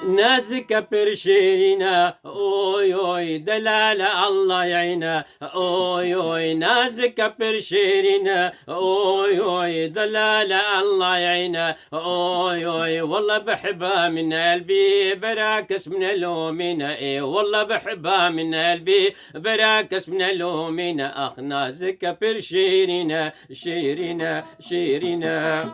نازك برشيرنا اوي اوي دلالة الله يعينا اوي اوي نازك برشيرنا اوي اوي دلالة الله يعينا اوي اوي والله بحبها من قلبي براكس من الهومينا اي والله بحبها من قلبي براكس من الهومينا اخ نازك برشيرنا شيرنا شيرنا.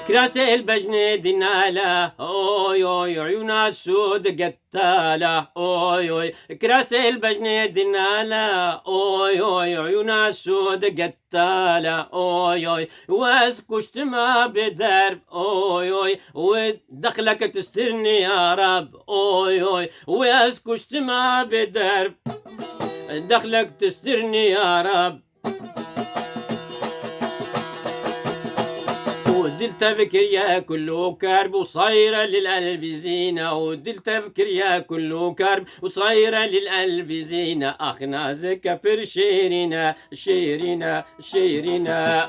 كراس البجنة دنالة اوي اوي عيونها السود قتالة اوي اوي كراس البجنة دنالة اوي اوي عيونها السود قتالة اوي اوي واسكشت ما بدرب اوي اوي ودخلك تسترني يا رب اوي اوي واسكشت ما بدرب دخلك تسترني يا رب ودلت فكر يا كله كرب وصايرة للقلب زينة ودلت فكر يا كله كرب وصايرة للقلب زينة أخ نازك برشيرنا شيرنا شيرنا.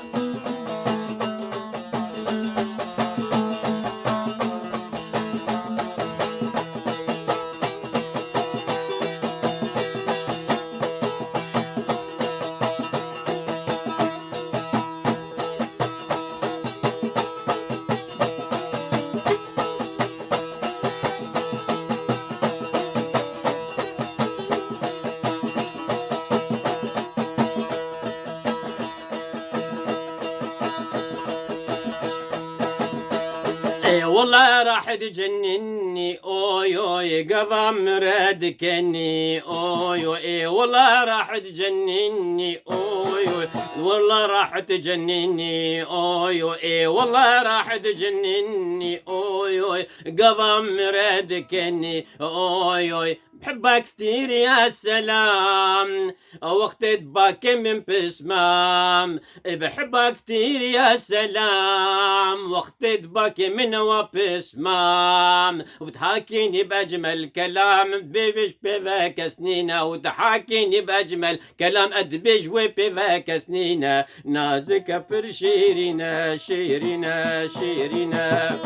والله راح تجنني اوي اوي قضى مراد كني اوي اوي والله راح تجنني اوي اوي والله راح تجنني اوي اوي والله راح تجنني اوي اوي قضى مراد كني اوي اوي بحبك كثير يا سلام وقت باكي من بسمام بحبك كثير يا سلام وقت باكي من وبسمام وبتحاكيني بأجمل كلام بيبش بيفاك سنينة وتحاكيني بأجمل كلام أدبش وبيفاك سنينة نازك برشيرنا شيرنا شيرنا.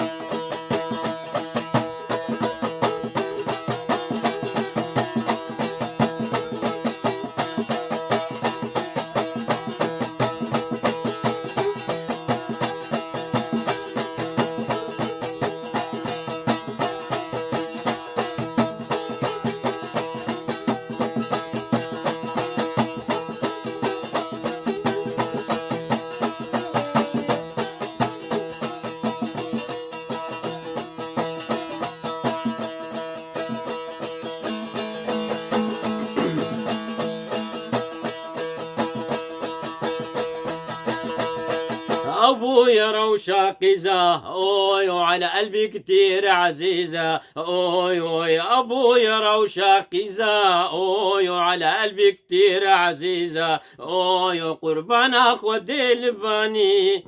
ابويا روشة قزا اوي وعلى قلبي كتير عزيزة اوي اوي ابويا روشة قزا اوي وعلى قلبي كتير عزيزة اوي قربان اخوة الباني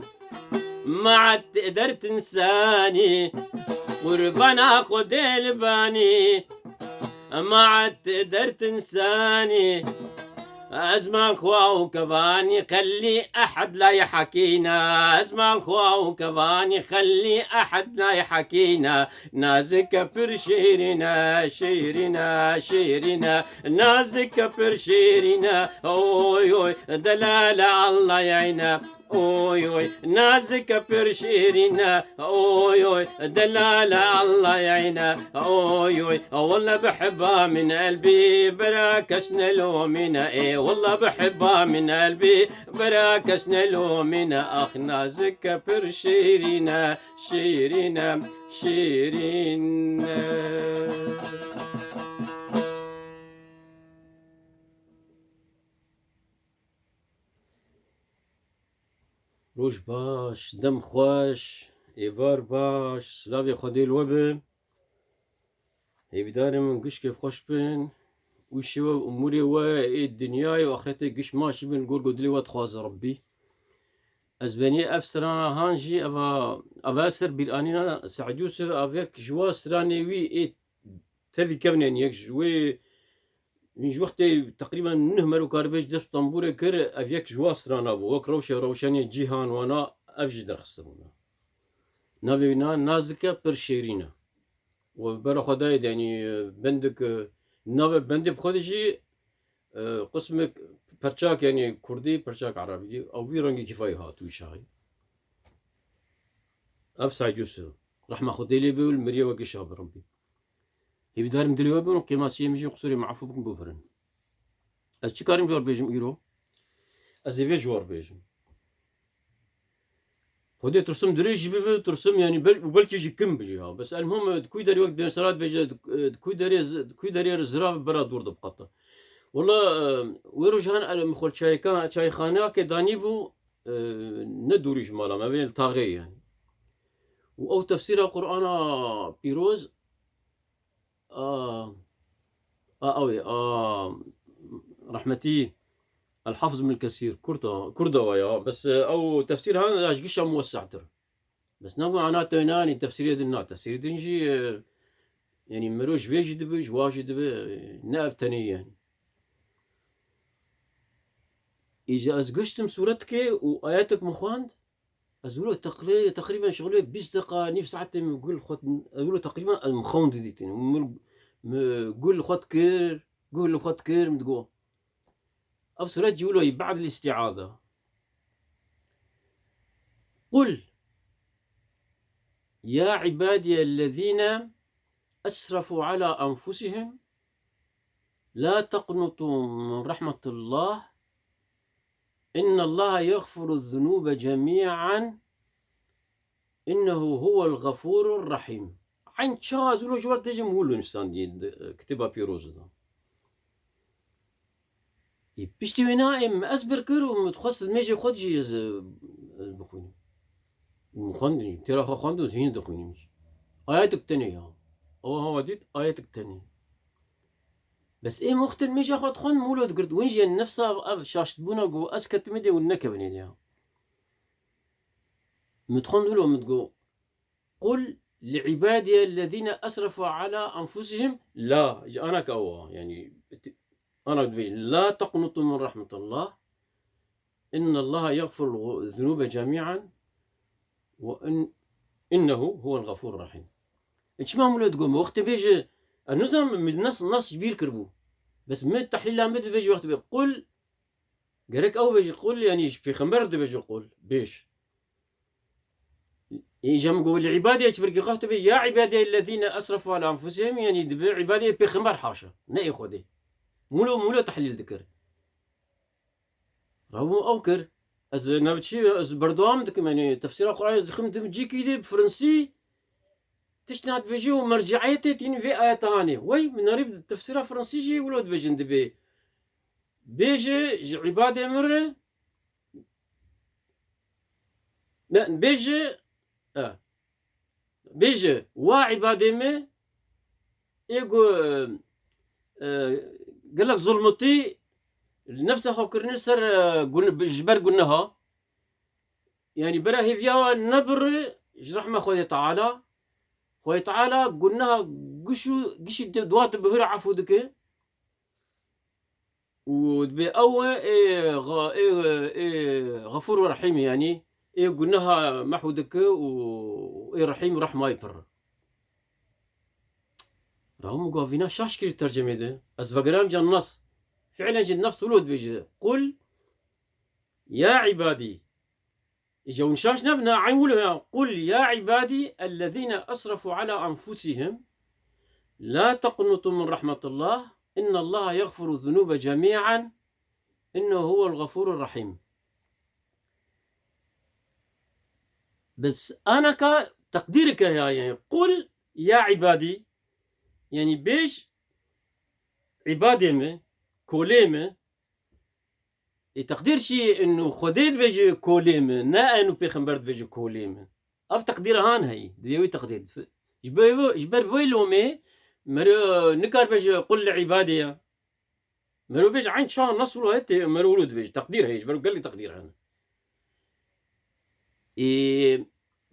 ما عاد تقدر تنساني قربان اخوة الباني ما عاد تقدر تنساني أزمان خوا وكفاني خلي أحد لا يحكينا أزمان خوا وكفاني خلي أحد لا يحكينا نازك برشيرنا شيرنا شيرنا نازك برشيرنا أوي أوي دلالة الله يعينا أوي أوي نازك برشيرنا أوي أوي دلالة الله يعينا أوي أوي والله بحبها من قلبي براكشنا لومنا إيه والله بحبها من قلبي براكشنا لومنا أخ نازك برشيرنا شيرنا شيرنا. روش باش دم خوش ایوار باش سلاوی خودی الوبه هیدارم گش که خوش بن وشو اموري و الدنيا واخرتي قش ماشي بنقول قد لي وتخواز ربي اسبانيا افسرانا هانجي افاسر بالانينا سعد يوسف افيك جوا سراني وي اي تفي كفنين يك جوي من وقتي تقريبا نهمر وكاربيج دف طنبورة كر افيك جوا سرانا بو وك روشاني جيهان وانا افجي درخصرونا نافينا نازكا برشيرينا وبرا خدايد يعني بندك ناف بندي بخدجي قسمك برشاك يعني كردي برشاك عربي او في رنجي كفايه هات وشاي افسع يوسف رحمة خدي لي بيقول مريا وكي شاب ربي هي بدار مدلي وبن قيماسيه مشي قصوري معفو بكم بوفرن از چی کاریم جوار بیجم ایرو از ایوه جوار بیجم خودی ترسم دریج بیوه ترسم يعني بلكي جي كم بيجي ها بس المهم دكوي داري وقت بين سرات بيجي دكوي داري زراف برا دور دبقطه والله ويرو جهان مخول شاي خانه كداني بو ندوري جمالا ما بين الطاغي يعني او تفسير القرآن بيروز اوي رحمتي الحافظ من الكثير كردة ويا بس او تفسير هذا ايش قشة موسع ترى بس نو معناته يناني تفسير دنا تفسير دنجي يعني مروش فيجد بج واجد نافتني يعني اذا ازقشتم صورتك واياتك مخواند ازولو تقريبا شغله 20 دقيقة نيف ساعتين نقول خد ازولو تقريبا المخوند ديتين قول خد كير قول خد كير متقول أفسرت جولو بعد الاستعاذة قل يا عبادي الذين أسرفوا على أنفسهم لا تقنطوا من رحمة الله إن الله يغفر الذنوب جميعا إنه هو الغفور الرحيم عن شاز ولو جوار تجي مولو إنسان دي كتبها بيروز ده بيشتي وينائم أسبر كرو متخصص ميجي خد جي بخوني مخندني ترى خندو زين دخوني مش آياتك تانية هو ديت آياتك تانية بس إيه مختل ميجي خد خن مولود قرد وين جي نفسها شاشت بونا جو أسكت مدي والنكبني ديها متخندلو متقو قل لعبادي الذين أسرفوا على أنفسهم لا أنا كوا يعني أنا لا تقنطوا من رحمة الله إن الله يغفر الذنوب جميعا إنه هو الغفور الرحيم إيش ما مولد قوم وقت بيجي النظام من نص كبير كربو بس من التحليل عم بده بيجي وقت بيجي قل قالك أو بيجي قل يعني في خمر ده بيجي قل بيش يجي مقول عبادي يتبرق قهت بي يا عبادي الذين أسرفوا على أنفسهم يعني دبي عبادي بخمر حاشا نأي خودي مولو تحليل ذكر راهو أوكر از نبتشي از بردوام دكم يعني تفسير القرآن دخم تجي كيدي بفرنسي تشنات بيجي ومرجعيتي تين في آيات هاني وي من نريد تفسيرها فرنسي جي ولود بيجن دبي بيجي عبادة مرة لا بيجي بيجي وعبادة ما يقو قال لك ظلمتي نفسها خكرني سر جبر قلناها يعني برا هي فيها نبر رحمة خوي تعالى قلناها قشو دوات بهر عفو دك ودبي أو غفور رحيم يعني قلناها محو دك رحيم رحمة يبر راهم قافينا شاشكي الترجمة ده أزفقرام جا النص فعلا جد نفس ولود بيجي قل يا عبادي يجون شاش نبنا عيولها قل يا عبادي الذين أسرفوا على أنفسهم لا تقنطوا من رحمة الله إن الله يغفر الذنوب جميعا إنه هو الغفور الرحيم بس أنا كتقديرك يعني قل يا عبادي يعني بيش عبادي ما كوليمة تقدير شيء إنه خديت بيجي كوليمة نا إنه بيخمبرت بيجي كوليمة اف تقدير هان هي ديوي تقدير جبر فويلومي مرو نكر بج قل لعبادي مرو بج عين شان نصر هت مرو ولد بج تقدير هي جبر قال لي تقدير هان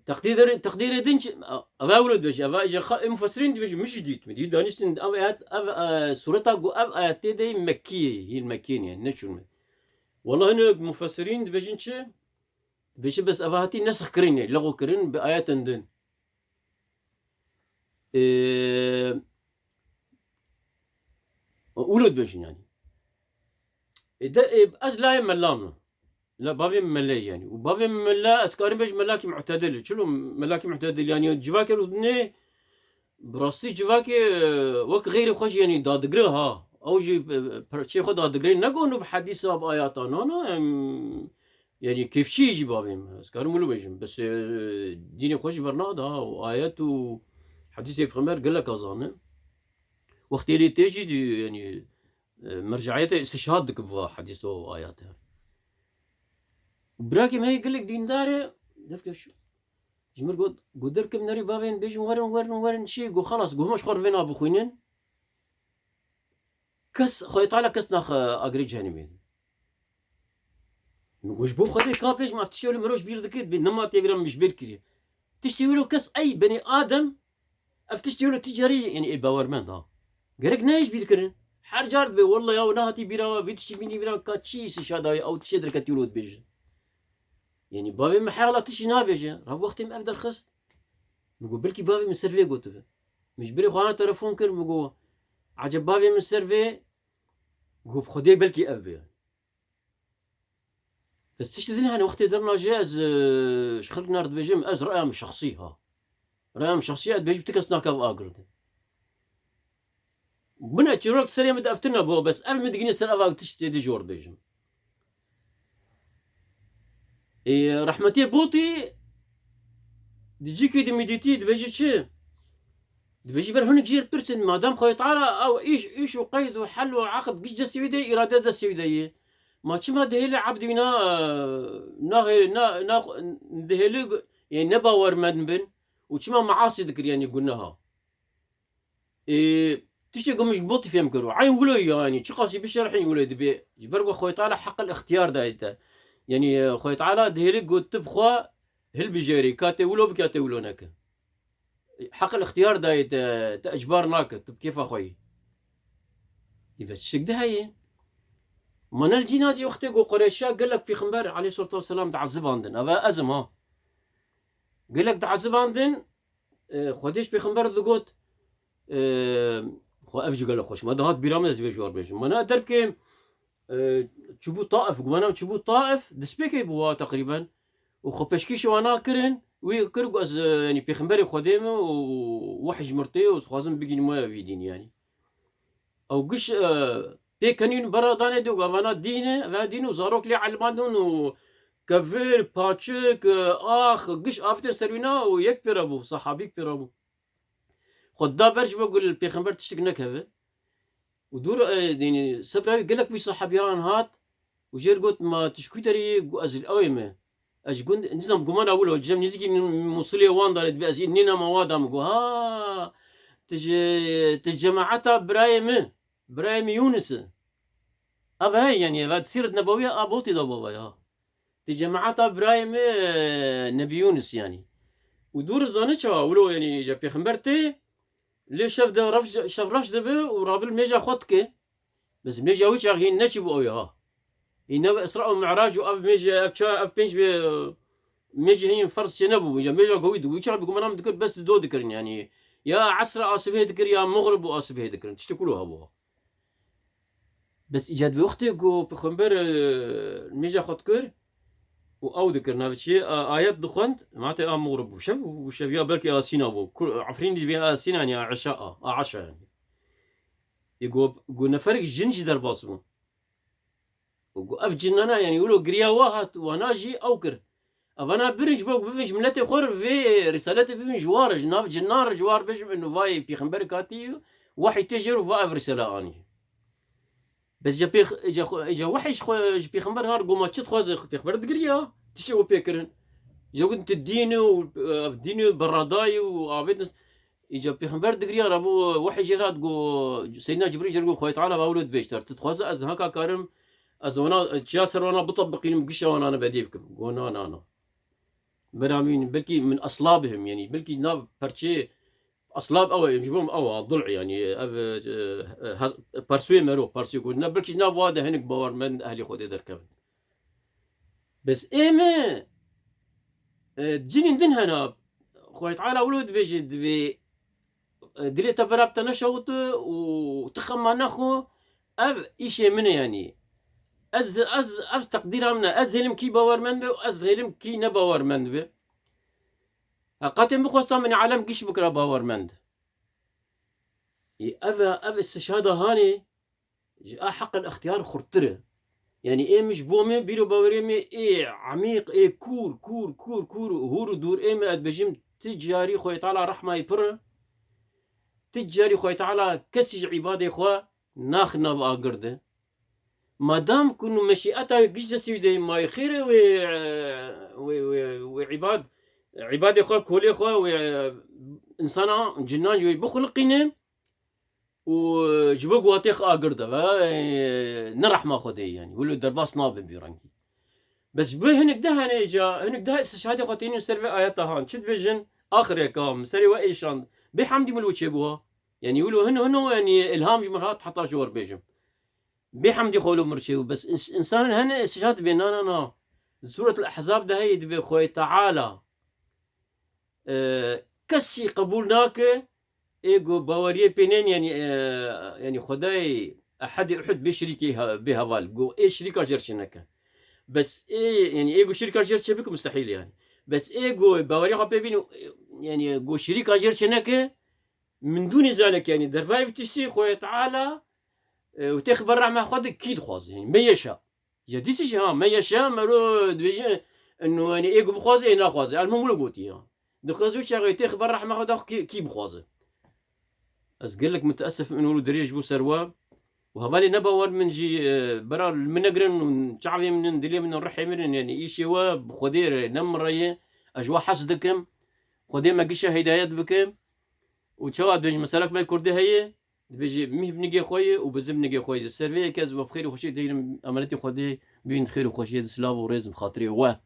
تقدير دنج افا ولد بج افا اجا مفسرين بج مش جديد مدي دانيستن ايات سورتا جو ايات دي مكيه هي المكيه يعني نشون والله هنا مفسرين بجنش بيش بس افاتي نسخ كرين يعني لغو كرين بايات دن ولد بجن يعني از لا ملامنا لا بافي ملاي يعني وبافي ملا اسكاري بج ملاكي معتدل شنو ملاكي معتدل يعني جواكي ودني براستي جواكي وك غير خوش يعني دادقرها او جي شي خد دادقري نقول بحديثه بايات انا يعني كيف شي يجي بافي اسكاري مولو بجن بس ديني خوش برنادا وايات وحديث بخمر قال لك اظن وقت اللي تجي دي يعني مرجعيته استشهادك بوا حديثه واياته براكي ما هي يقول لك دين داري درك شو جمر قد درك مناري بابين بيجي ورن شي قو خلاص قو مش خور فينا بخوينين كس خوي طالع كس ناخ اجري جهنمين وش بو خدي كابيج ما تشتري مروش بيردك بينما تيجرم مش بيركري تشتري له كس اي بني ادم افتشتري له تجاري يعني اي باورمان دا قالك نايش بيركرن حر جارد بي والله يا وناتي بيرا بيتشي بيني بيرا كاتشي شاداي او تشدر كتيولود بيج يعني بابي محاولة تشي نابيجا راه وقتي ما افضل خست نقول بلكي بابي من سيرفي قلت مش بري خوانا تلفون كر مقول عجب بابي من سيرفي قول بخدي بلكي افبي بس تشتدني انا وقتي درنا جاز شخلنا رد بيجم از رأيهم شخصي ها رأيهم شخصيات بيجي بتكسنا كاف اقرد بنا تشيروك سريع مد افتنا بو بس اف مدقني سر افاق تشتي دي جور بيجم رحمتي بوطي ديجيكي دميديتي دبيجي تشي دبيجي بر هناك جير برسن ما دام خوي تعالى او ايش وقيد وحل وعقد قش دس يدي اراده دس يدي ما تشما دهيل عبدنا نا دهيل يعني نباور مدبن وتشما معاصي ذكر يعني قلناها تشي قمش بوطي فيهم كرو عين ولو يعني تشقاسي بشرحين ولو دبي جبر خوي تعالى حق الاختيار دايته يعني خوي تعالى دهيل قلت تبخوا هل بجيري كاتي ولو بكاتي ولو نك حق الاختيار دايت اجبار ناك كيف اخوي بس شق هي من الجنازي وقتي قو قريشا قال لك في خنبر عليه الصلاه والسلام تعذب عندن هذا ازم ها قال لك تعذب عندن خديش في خنبر ذقوت خو افجي قال لك خوش ما دهات بيرامز في جوار بيج ما نقدر كيم تشبو طائف قمنا تشبو طائف دسبيكي بوا تقريبا وخبشكيش وانا كرن ويكرق از يعني بيخمبري خديمه ووحج مرتي وخازم بيجي ما في دين يعني او قش بيكنين برا داني دو غانا دينه دينو زاروك لي علمانون وكفير باتشك اخ قش افتر سروينا ويكبر ابو صحابي كبر ابو خدا برج بقول بيخمبر تشتكنك هذا ودور يعني سبراوي قال لك بي صحابيان هات وجير قلت ما تشكوي تري ازل اويمه اجكون نظام قمان اول وجم نزكي من موصليه وان دارت بأزي نينا مواد مقو ها تجمعتها برايم يونس افا هي يعني هذا سيرة نبوية ابوتي دبوبا ها تجمعتها برايم نبي يونس يعني ودور زانتها ولو يعني جا بيخمبرتي لي شاف ده رفش دبي ورابل ميجا خطكي بس ميجا ويش هي نشبو اويا ها إنه إسراء ومعراج وأب ميجا أب بينش ميجا هي فرص شنبو ميجا قوي دو ويشرب بكم أنا مذكر بس دو ذكرن يعني يا عسرة آسفه ذكر يا مغرب وآسفه ذكرن تشتكلوها أبوها بس إجاد بوقتي جو بخمبر ميجا خطكر وأو ذكر نافشي آيات دخنت معناته مغرب وشاف يا بالك سينا أبو عفرين اللي بيها سينا يعني عشاء يعني يقول نفرق جنج در باسمو وقف جنانا يعني يقولوا قريا واحد وناجي اوكر افانا برج بوك بفنج ملتي خور في رسالتي بفنج وارج ناف جنار جوار بش انه فاي بيخمبر كاتي وحي تجر وفاي رساله اني بس جا وحش بيخمبر هار قوما تشت خوز بيخمبر قريا تشو بيكرن جو كنت الدين براداي وعبيد إجا بيخنبر دقريا رابو وحي جيرات جو سيدنا جبريل جرقو خوي تعالى باولد بيشتر تتخوز از هكا كارم از وانا جاسر وانا بطبقين مقشة وانا انا بديبكم وانا انا برامين بلكي من اصلابهم يعني بلكي ناب برشي اصلاب او يجيبهم او ضلع يعني بارسوي مرو بارسوي قلنا بلكي ناب وادا هنك باور من اهلي خودي دركب بس ايمه تجيني ندن هنا خوي تعالى ولود بيجد بي دلي تفراب تنشوط وتخمى نخو اف ايشي منه يعني از تقديرها منه از هلم كي باور من به واز هلم كي نباور من به قاتم بخوصا من عالم قش بكرة باور مند اف استشهاده هاني جاء حق الاختيار خرطره يعني ايه مش بومي بيرو باوريمي ايه عميق ايه كور كور كور كور هورو دور ايه ما ادبجم تجاري خوي تعالى رحمه يبر تجاري خوي تعالى كسج عباده خو ناخنا باقرده ما دام كنو مشيئته قش دي ما خير وعباد عباد خو كولي خو انسانا جنان جوي بخلقين وجبوك واتيخ اقرده نرح ما خدي يعني ولو درباس ناب بيرانكي بس به هنك ده هنا اجا هنك ده استشهاد خاطيني سيرفي اياتها هان شد فيجن اخر كام سري وايشان بحمدي ملو تشبوها يعني يقولوا هنو يعني الهام جمرات حتى شور بيجم بحمدي خولو مرشيو بس انسان هنا استشهاد بيننا انا سورة الاحزاب ده هي دبي خوي تعالى كسي قبولناك ايجو باوريه بينين يعني يعني خداي احد احد بشريكي بهوال جو ايه شركه جرشنك بس ايه يعني ايجو شركه جرش بكم مستحيل يعني بس ايجو باوريه بينو يعني جو شركه جرشنك من دون ذلك يعني درفايف تشتي خويا تعالى وتخبر رحمه خدك كيد خواز يعني ما يشاء جديس ما يشاء مرو ديجي انه يعني ايجو بخواز ايه ناخواز المهم لو قوتي دخزو شغله تخبر رحمه خدك كي بخواز از قال لك متاسف انه ولو دريج بو سرواب وهذا نبور من جي برا المنقرن ونشعبي من دلي من الرحي من يعني ايشي واب خدير نمريه اجوا حسدكم خدير ما قشه هدايات بكم وتشواد بيجي مسالك ما الكردي هي بيجي ميه بنجي خوي وبزم نجي خوي السيرفي كاز بخير وخشي داير امانتي خدي بين خير وخشي سلاف ورزم خاطري واه